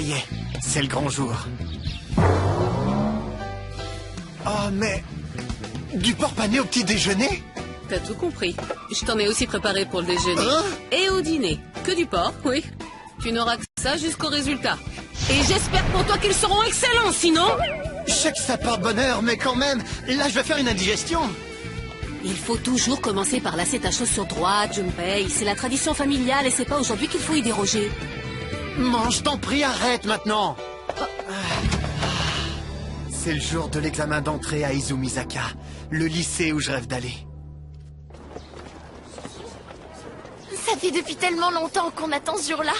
Ça y est, c'est le grand jour. Oh, mais... Du porc pané au petit déjeuner? T'as tout compris. Je t'en ai aussi préparé pour le déjeuner. Hein? Et au dîner. Que du porc, oui. Tu n'auras que ça jusqu'au résultat. Et j'espère pour toi qu'ils seront excellents, sinon... Je sais que ça porte bonheur, mais quand même, là je vais faire une indigestion. Il faut toujours commencer par lasser ta chaussure droite, Junpei. C'est la tradition familiale et c'est pas aujourd'hui qu'il faut y déroger. Mange, t'en prie, arrête maintenant. C'est le jour de l'examen d'entrée à Izumizaka, le lycée où je rêve d'aller. Ça fait depuis tellement longtemps qu'on attend ce jour-là.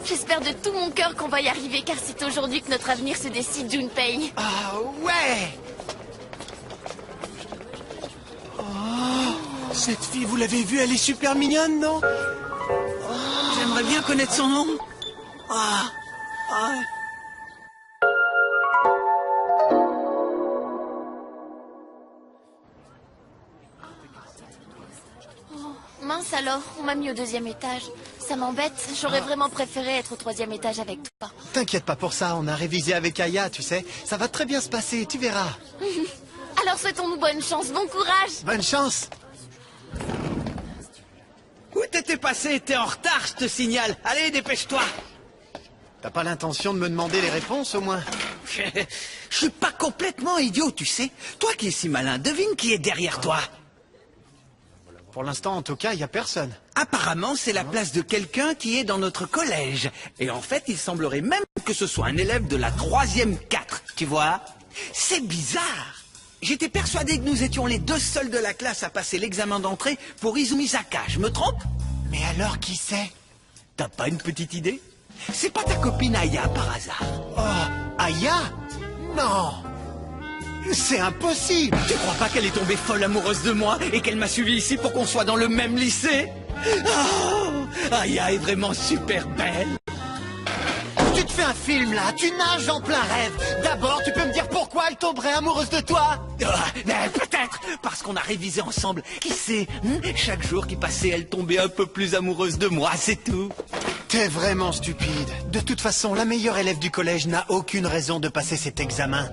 J'espère de tout mon cœur qu'on va y arriver, car c'est aujourd'hui que notre avenir se décide, Junpei. Ah ouais! Oh, cette fille, vous l'avez vue, elle est super mignonne, non? J'aimerais bien connaître son nom. Mince alors, on m'a mis au 2e étage. Ça m'embête, j'aurais vraiment préféré être au 3e étage avec toi. T'inquiète pas pour ça, on a révisé avec Aya, tu sais. Ça va très bien se passer, tu verras. Alors souhaitons-nous bonne chance, bon courage. Bonne chance. Où t'étais passé? T'es en retard, je te signale. Allez, dépêche-toi. T'as pas l'intention de me demander les réponses, au moins? Je suis pas complètement idiot, tu sais. Toi qui es si malin, devine qui est derrière toi. Pour l'instant, en tout cas, y a personne. Apparemment, c'est la place de quelqu'un qui est dans notre collège. Et en fait, il semblerait même que ce soit un élève de la 3e 4, tu vois. C'est bizarre. J'étais persuadé que nous étions les 2 seuls de la classe à passer l'examen d'entrée pour Izumizaka. Je me trompe? Mais alors, qui c'est? T'as pas une petite idée? C'est pas ta copine Aya, par hasard? Oh, Aya? Non! C'est impossible! Tu crois pas qu'elle est tombée folle amoureuse de moi et qu'elle m'a suivi ici pour qu'on soit dans le même lycée? Oh, Aya est vraiment super belle. Tu te fais un film, là! Tu nages en plein rêve! D'abord, tu peux me dire pourquoi elle tomberait amoureuse de toi? Peut-être parce qu'on a révisé ensemble. Qui sait, chaque jour qui passait, elle tombait un peu plus amoureuse de moi, c'est tout. T'es vraiment stupide. De toute façon, la meilleure élève du collège n'a aucune raison de passer cet examen.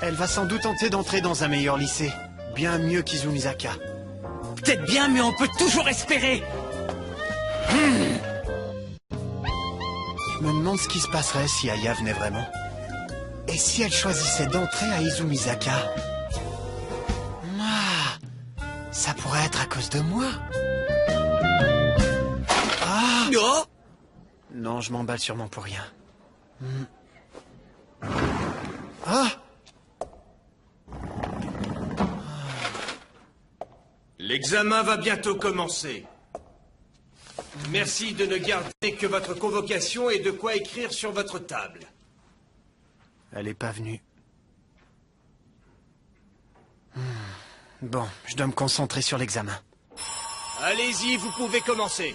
Elle va sans doute tenter d'entrer dans un meilleur lycée. Bien mieux qu'Izumizaka. Peut-être bien, mais on peut toujours espérer. Je me demande ce qui se passerait si Aya venait vraiment. Et si elle choisissait d'entrer à Izumizaka? Ça pourrait être à cause de moi. Oh! Non, je m'emballe sûrement pour rien. Ah! L'examen va bientôt commencer. Merci de ne garder que votre convocation et de quoi écrire sur votre table. Elle est pas venue. Bon, je dois me concentrer sur l'examen. Allez-y, vous pouvez commencer.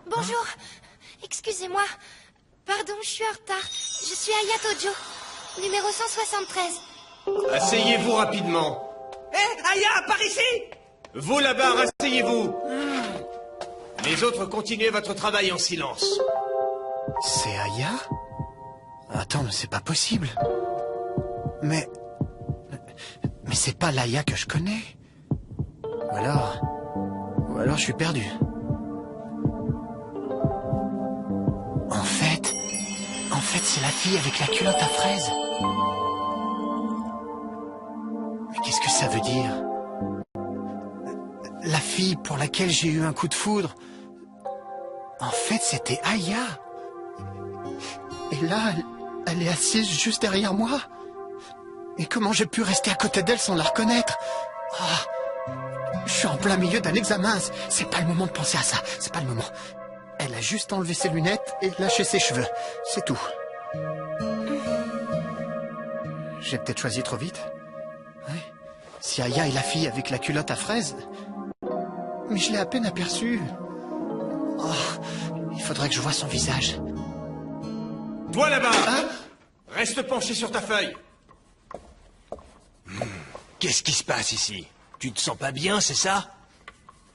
Bonjour, excusez-moi. Pardon, je suis en retard. Je suis Aya Tojo, numéro 173. Asseyez-vous rapidement. Hé, Aya, par ici! Vous là-bas, asseyez-vous. Les autres, continuez votre travail en silence. C'est Aya? Attends, mais c'est pas possible. Mais c'est pas l'Aya que je connais. Ou alors je suis perdu. En fait, c'est la fille avec la culotte à fraises. Mais qu'est-ce que ça veut dire? La fille pour laquelle j'ai eu un coup de foudre. En fait, c'était Aya. Et là, elle est assise juste derrière moi. Et comment j'ai pu rester à côté d'elle sans la reconnaître? Je suis en plein milieu d'un examen. C'est pas le moment de penser à ça. C'est pas le moment. Elle a juste enlevé ses lunettes et lâché ses cheveux. C'est tout. J'ai peut-être choisi trop vite. Oui. Si Aya est la fille avec la culotte à fraises... Mais je l'ai à peine aperçue. Il faudrait que je voie son visage. Toi là-bas, reste penché sur ta feuille. Qu'est-ce qui se passe ici? Tu te sens pas bien, c'est ça?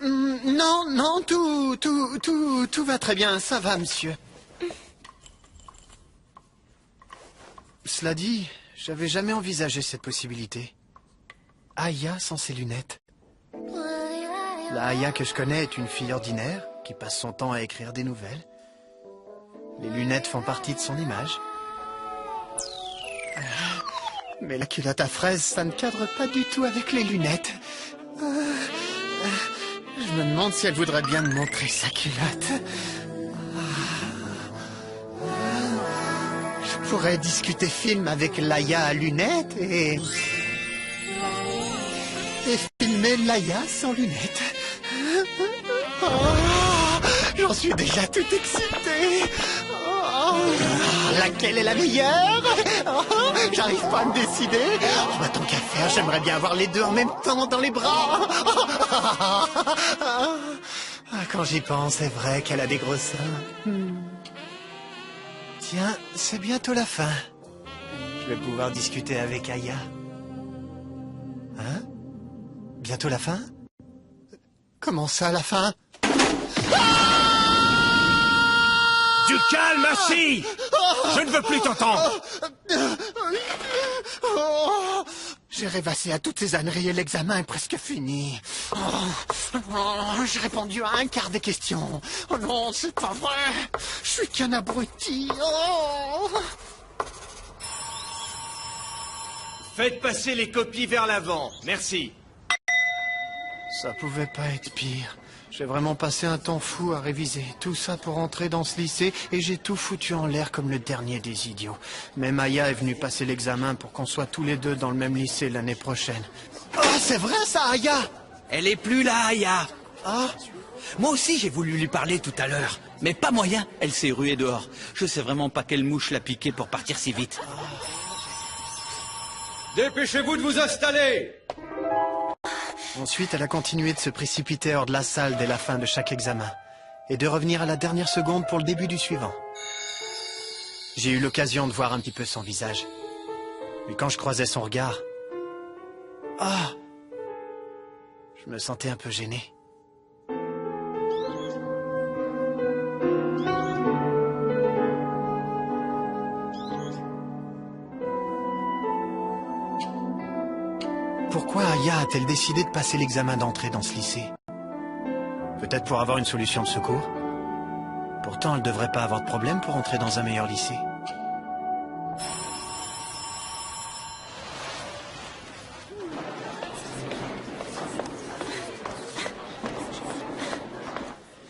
Non, non, tout va très bien. Ça va, monsieur. Cela dit, j'avais jamais envisagé cette possibilité. Aya sans ses lunettes. La Aya que je connais est une fille ordinaire qui passe son temps à écrire des nouvelles. Les lunettes font partie de son image. Mais la culotte à fraises, ça ne cadre pas du tout avec les lunettes. Je me demande si elle voudrait bien me montrer sa culotte. Je pourrais discuter film avec Laïa à lunettes et filmer Laïa sans lunettes. J'en suis déjà tout excité. Laquelle est la meilleure? J'arrive pas à me décider. Tant qu'à faire, j'aimerais bien avoir les deux en même temps dans les bras. Quand j'y pense, c'est vrai qu'elle a des gros seins. Tiens, c'est bientôt la fin. Je vais pouvoir discuter avec Aya. Hein? Bientôt la fin? Comment ça, la fin? Du calme, assis! Je ne veux plus t'entendre! J'ai rêvassé à toutes ces âneries et l'examen est presque fini. J'ai répondu à un quart des questions. Oh non, c'est pas vrai. Je suis qu'un abruti. Faites passer les copies vers l'avant. Merci. Ça pouvait pas être pire. J'ai vraiment passé un temps fou à réviser. Tout ça pour entrer dans ce lycée et j'ai tout foutu en l'air comme le dernier des idiots. Même Aya est venue passer l'examen pour qu'on soit tous les deux dans le même lycée l'année prochaine. Oh, c'est vrai ça, Aya? Elle est plus là, Aya. Ah, Moi aussi, j'ai voulu lui parler tout à l'heure. Mais pas moyen, elle s'est ruée dehors. Je sais vraiment pas quelle mouche l'a piqué pour partir si vite. Dépêchez-vous de vous installer! Ensuite, elle a continué de se précipiter hors de la salle dès la fin de chaque examen et de revenir à la dernière seconde pour le début du suivant. J'ai eu l'occasion de voir un petit peu son visage. Et quand je croisais son regard... je me sentais un peu gêné. Pourquoi Aya a-t-elle décidé de passer l'examen d'entrée dans ce lycée? Peut-être pour avoir une solution de secours? Pourtant, elle ne devrait pas avoir de problème pour entrer dans un meilleur lycée.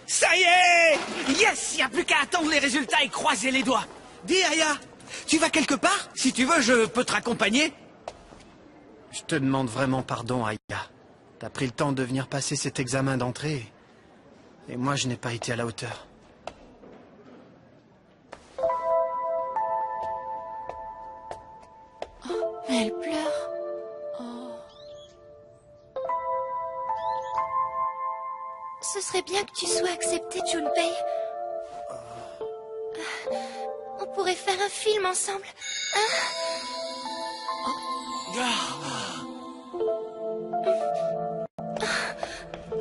Ça y est! Yes! Y a plus qu'à attendre les résultats et croiser les doigts. Dis, Aya, tu vas quelque part? Si tu veux, je peux te raccompagner. Je te demande vraiment pardon, Aya. T'as pris le temps de venir passer cet examen d'entrée. Et moi, je n'ai pas été à la hauteur. Mais elle pleure. Ce serait bien que tu sois accepté, Junpei. On pourrait faire un film ensemble.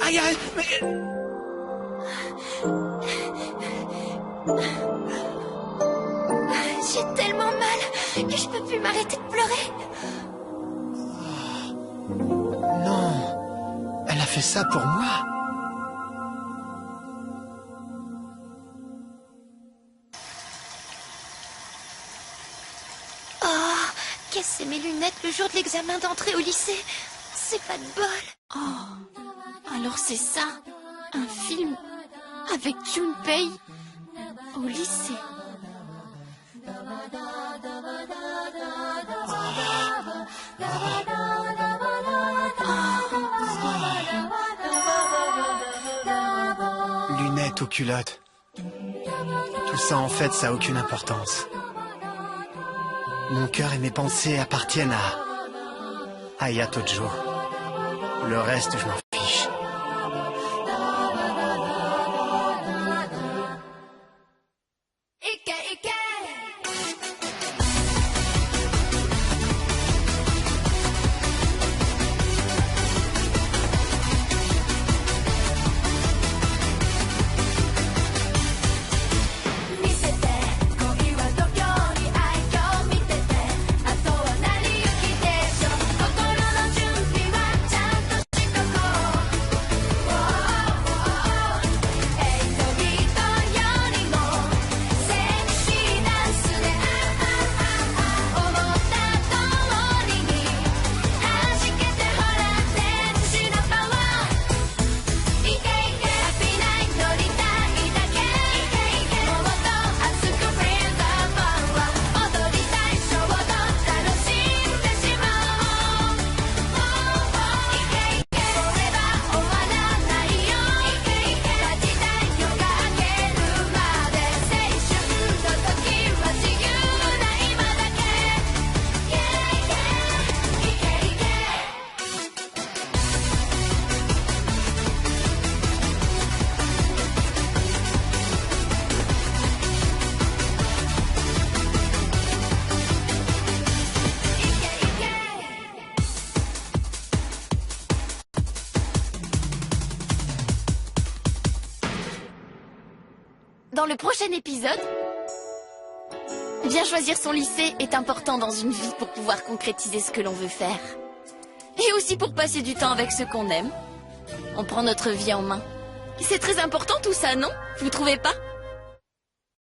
Aya, mais... J'ai tellement mal que je peux plus m'arrêter de pleurer. Non, elle a fait ça pour moi. Casser mes lunettes le jour de l'examen d'entrée au lycée. C'est pas de bol. Alors c'est ça, un film avec Junpei au lycée. Lunettes ou culottes. Tout ça, en fait, ça n'a aucune importance. Mon cœur et mes pensées appartiennent à Aya Tojo. Le reste, je m'en fiche. dans le prochain épisode, bien choisir son lycée est important dans une vie pour pouvoir concrétiser ce que l'on veut faire. Et aussi pour passer du temps avec ceux qu'on aime. On prend notre vie en main. C'est très important tout ça, non? Vous trouvez pas?